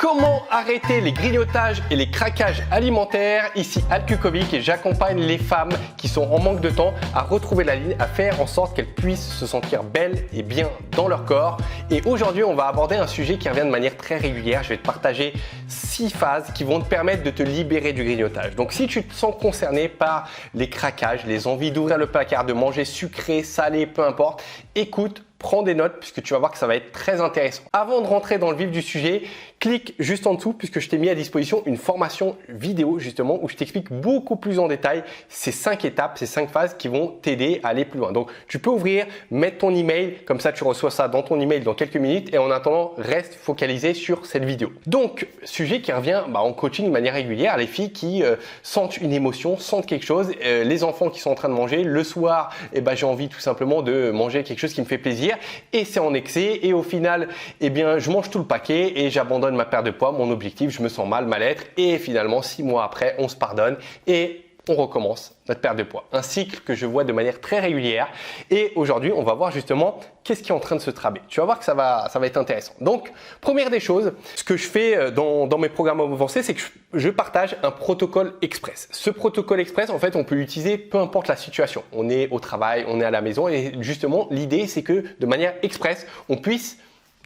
Comment arrêter les grignotages et les craquages alimentaires? Ici Al Kukovic et j'accompagne les femmes qui sont en manque de temps à retrouver la ligne, à faire en sorte qu'elles puissent se sentir belles et bien dans leur corps. Et aujourd'hui, on va aborder un sujet qui revient de manière très régulière. Je vais te partager 6 phases qui vont te permettre de te libérer du grignotage. Donc si tu te sens concerné par les craquages, les envies d'ouvrir le placard, de manger sucré, salé, peu importe, écoute, prends des notes puisque tu vas voir que ça va être très intéressant. Avant de rentrer dans le vif du sujet, clique juste en dessous puisque je t'ai mis à disposition une formation vidéo justement où je t'explique beaucoup plus en détail ces 5 étapes, ces 5 phases qui vont t'aider à aller plus loin. Donc tu peux ouvrir, mettre ton email, comme ça tu reçois ça dans ton email dans quelques minutes et en attendant reste focalisé sur cette vidéo. Donc sujet qui revient en coaching de manière régulière, les filles qui sentent une émotion, sentent quelque chose, les enfants qui sont en train de manger, le soir j'ai envie tout simplement de manger quelque chose qui me fait plaisir et c'est en excès et au final je mange tout le paquet et j'abandonne ma perte de poids, mon objectif, je me sens mal-être et finalement 6 mois après on se pardonne et on recommence notre perte de poids. Un cycle que je vois de manière très régulière et aujourd'hui on va voir justement qu'est-ce qui est en train de se tramer. Tu vas voir que ça va être intéressant. Donc première des choses, ce que je fais dans mes programmes avancés, c'est que je partage un protocole express. Ce protocole express, en fait, on peut l'utiliser peu importe la situation. On est au travail, on est à la maison et justement l'idée c'est que de manière express, on puisse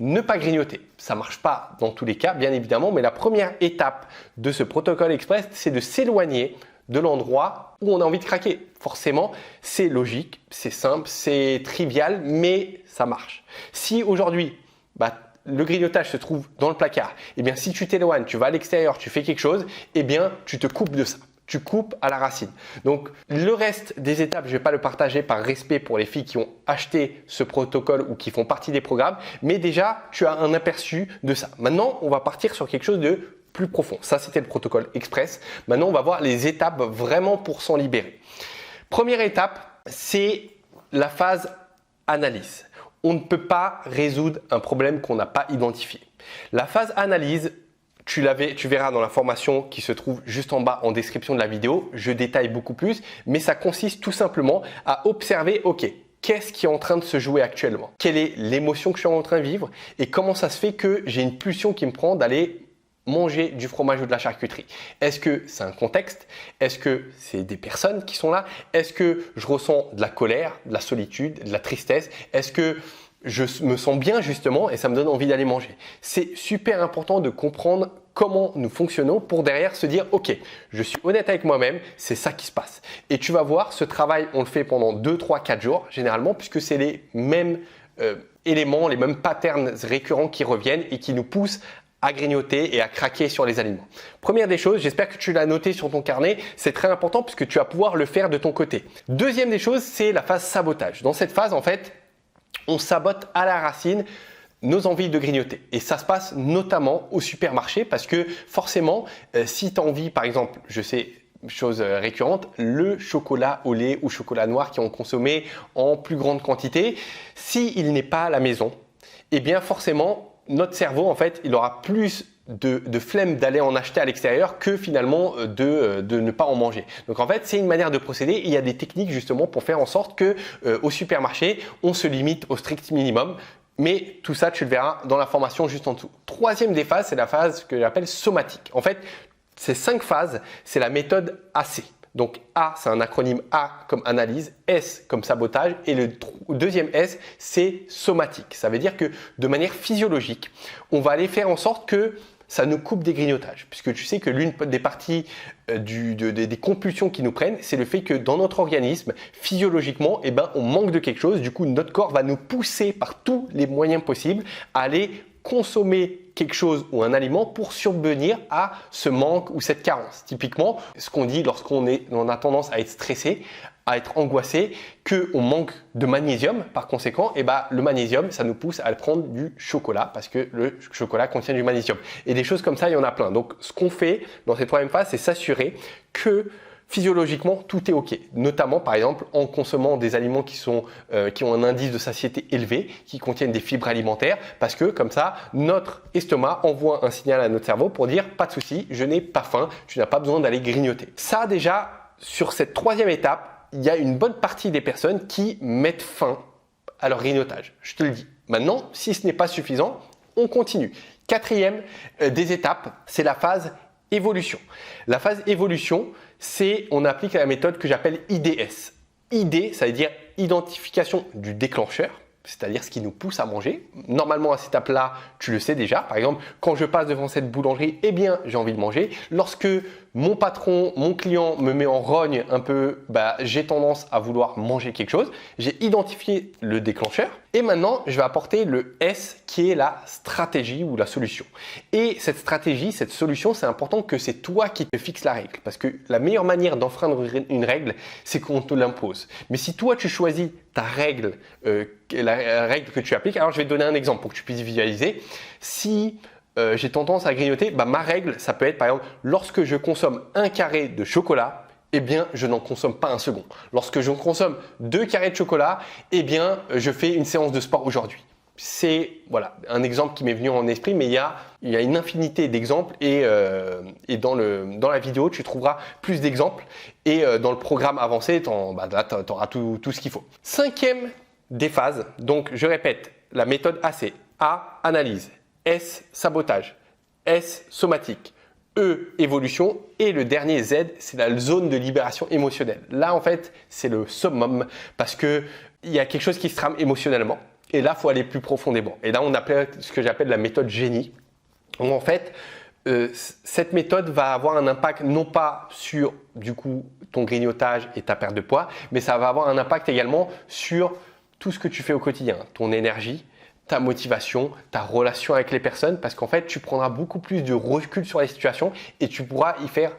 ne pas grignoter. Ça marche pas dans tous les cas, bien évidemment, mais la première étape de ce protocole express, c'est de s'éloigner de l'endroit où on a envie de craquer. Forcément, c'est logique, c'est simple, c'est trivial, mais ça marche. Si aujourd'hui, le grignotage se trouve dans le placard, si tu t'éloignes, tu vas à l'extérieur, tu fais quelque chose, tu te coupes de ça. Tu coupes à la racine. Donc, le reste des étapes, je ne vais pas le partager par respect pour les filles qui ont acheté ce protocole ou qui font partie des programmes, mais déjà, tu as un aperçu de ça. Maintenant, on va partir sur quelque chose de plus profond. Ça, c'était le protocole express. Maintenant, on va voir les étapes vraiment pour s'en libérer. Première étape, c'est la phase analyse. On ne peut pas résoudre un problème qu'on n'a pas identifié. La phase analyse, tu verras dans la formation qui se trouve juste en bas en description de la vidéo, je détaille beaucoup plus, mais ça consiste tout simplement à observer, qu'est-ce qui est en train de se jouer actuellement? Quelle est l'émotion que je suis en train de vivre? Et comment ça se fait que j'ai une pulsion qui me prend d'aller manger du fromage ou de la charcuterie? Est-ce que c'est un contexte? Est-ce que c'est des personnes qui sont là? Est-ce que je ressens de la colère, de la solitude, de la tristesse? Est-ce que je me sens bien justement et ça me donne envie d'aller manger? C'est super important de comprendre comment nous fonctionnons pour derrière se dire je suis honnête avec moi-même, c'est ça qui se passe. Et tu vas voir, ce travail, on le fait pendant 2, 3, 4 jours généralement puisque c'est les mêmes éléments, les mêmes patterns récurrents qui reviennent et qui nous poussent à grignoter et à craquer sur les aliments. Première des choses, j'espère que tu l'as noté sur ton carnet, c'est très important puisque tu vas pouvoir le faire de ton côté. Deuxième des choses, c'est la phase sabotage. Dans cette phase, en fait, on sabote à la racine nos envies de grignoter. Et ça se passe notamment au supermarché parce que forcément, si tu as envie, par exemple, je sais, chose récurrente, le chocolat au lait ou chocolat noir qui ont consommé en plus grande quantité, s'il n'est pas à la maison, forcément, notre cerveau, en fait, il aura plus de flemme d'aller en acheter à l'extérieur que finalement de ne pas en manger. Donc en fait, c'est une manière de procéder. Il y a des techniques justement pour faire en sorte que au supermarché, on se limite au strict minimum. Mais tout ça, tu le verras dans la formation juste en dessous. Troisième des phases, c'est la phase que j'appelle somatique. En fait, ces 5 phases, c'est la méthode AC. Donc A, c'est un acronyme A comme analyse, S comme sabotage et le deuxième S, c'est somatique. Ça veut dire que de manière physiologique, on va aller faire en sorte que ça nous coupe des grignotages. Puisque tu sais que l'une des parties des compulsions qui nous prennent, c'est le fait que dans notre organisme, physiologiquement, on manque de quelque chose. Du coup, notre corps va nous pousser par tous les moyens possibles à aller consommer quelque chose ou un aliment pour subvenir à ce manque ou cette carence. Typiquement, ce qu'on dit lorsqu'on a tendance à être stressé, à être angoissé, qu'on manque de magnésium. Par conséquent, le magnésium, ça nous pousse à prendre du chocolat parce que le chocolat contient du magnésium. Et des choses comme ça, il y en a plein. Donc, ce qu'on fait dans cette troisième phase, c'est s'assurer que physiologiquement, tout est OK. Notamment, par exemple, en consommant des aliments qui ont un indice de satiété élevé, qui contiennent des fibres alimentaires, parce que comme ça, notre estomac envoie un signal à notre cerveau pour dire « pas de souci, je n'ai pas faim, tu n'as pas besoin d'aller grignoter ». Ça, déjà, sur cette troisième étape, il y a une bonne partie des personnes qui mettent fin à leur grignotage. Je te le dis. Maintenant, si ce n'est pas suffisant, on continue. Quatrième des étapes, c'est la phase évolution. La phase évolution, on applique la méthode que j'appelle IDS. ID, ça veut dire identification du déclencheur, c'est-à-dire ce qui nous pousse à manger. Normalement, à cette étape-là, tu le sais déjà. Par exemple, quand je passe devant cette boulangerie, eh bien, j'ai envie de manger. Lorsque mon patron, mon client me met en rogne un peu, j'ai tendance à vouloir manger quelque chose. J'ai identifié le déclencheur et maintenant, je vais apporter le S qui est la stratégie ou la solution. Et cette stratégie, cette solution, c'est important que c'est toi qui te fixes la règle parce que la meilleure manière d'enfreindre une règle, c'est qu'on te l'impose. Mais si toi, tu choisis ta règle, la règle que tu appliques, alors je vais te donner un exemple pour que tu puisses visualiser. Si j'ai tendance à grignoter, ma règle, ça peut être par exemple, lorsque je consomme un carré de chocolat, eh bien, je n'en consomme pas un second. Lorsque je consomme 2 carrés de chocolat, eh bien, je fais une séance de sport aujourd'hui. C'est voilà, un exemple qui m'est venu en esprit, mais il y a une infinité d'exemples et dans la vidéo, tu trouveras plus d'exemples et dans le programme avancé, tu auras tout ce qu'il faut. Cinquième des phases, donc je répète, la méthode A, c'est A, analyse, S, sabotage, S, somatique, E, évolution et le dernier Z, c'est la zone de libération émotionnelle. Là, en fait, c'est le summum parce qu'il y a quelque chose qui se trame émotionnellement et là, il faut aller plus profondément. Et là, on appelle ce que j'appelle la méthode génie. Donc, en fait, cette méthode va avoir un impact non pas sur du coup ton grignotage et ta perte de poids, mais ça va avoir un impact également sur tout ce que tu fais au quotidien, ton énergie, ta motivation, ta relation avec les personnes parce qu'en fait, tu prendras beaucoup plus de recul sur les situations et tu pourras y faire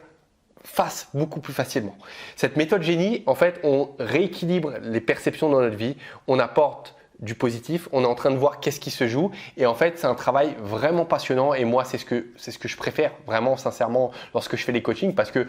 face beaucoup plus facilement. Cette méthode génie, en fait, on rééquilibre les perceptions dans notre vie, on apporte du positif, on est en train de voir qu'est-ce qui se joue et en fait, c'est un travail vraiment passionnant et moi, c'est ce que je préfère vraiment sincèrement lorsque je fais les coachings parce que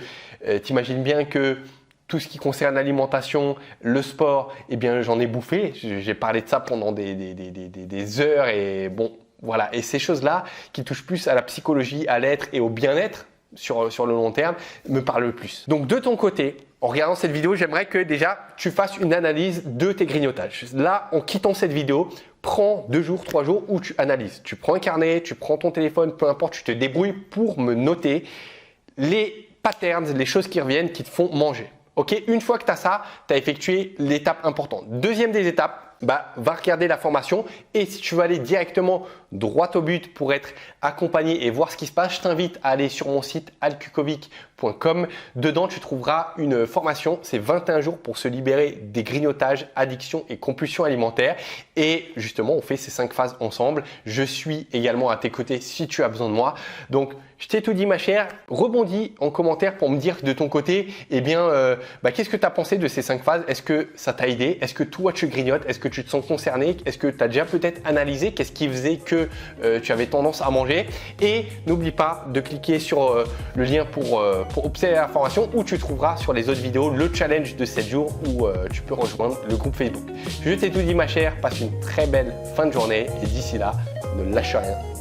t'imagines bien que tout ce qui concerne l'alimentation, le sport, eh bien, j'en ai bouffé. J'ai parlé de ça pendant des heures et bon, voilà. Et ces choses-là qui touchent plus à la psychologie, à l'être et au bien-être sur le long terme me parlent le plus. Donc, de ton côté, en regardant cette vidéo, j'aimerais que déjà tu fasses une analyse de tes grignotages. Là, en quittant cette vidéo, prends 2 jours, 3 jours où tu analyses. Tu prends un carnet, tu prends ton téléphone, peu importe, tu te débrouilles pour me noter les patterns, les choses qui reviennent, qui te font manger. Ok, une fois que tu as ça, tu as effectué l'étape importante. Deuxième des étapes, va regarder la formation et si tu veux aller directement droit au but pour être accompagné et voir ce qui se passe, je t'invite à aller sur mon site alkukovic.com. Dedans, tu trouveras une formation, c'est 21 jours pour se libérer des grignotages, addictions et compulsions alimentaires. Et justement, on fait ces 5 phases ensemble. Je suis également à tes côtés si tu as besoin de moi. Donc, je t'ai tout dit ma chère, rebondis en commentaire pour me dire de ton côté, eh bien, qu'est-ce que tu as pensé de ces 5 phases? Est-ce que ça t'a aidé? Est-ce que toi tu grignotes? Est-ce que tu te sens concerné? Est-ce que tu as déjà peut-être analysé qu'est-ce qui faisait que tu avais tendance à manger? Et n'oublie pas de cliquer sur le lien pour observer la formation où tu trouveras sur les autres vidéos le challenge de 7 jours où tu peux rejoindre le groupe Facebook. Je t'ai tout dit ma chère, passe une très belle fin de journée et d'ici là, ne lâche rien.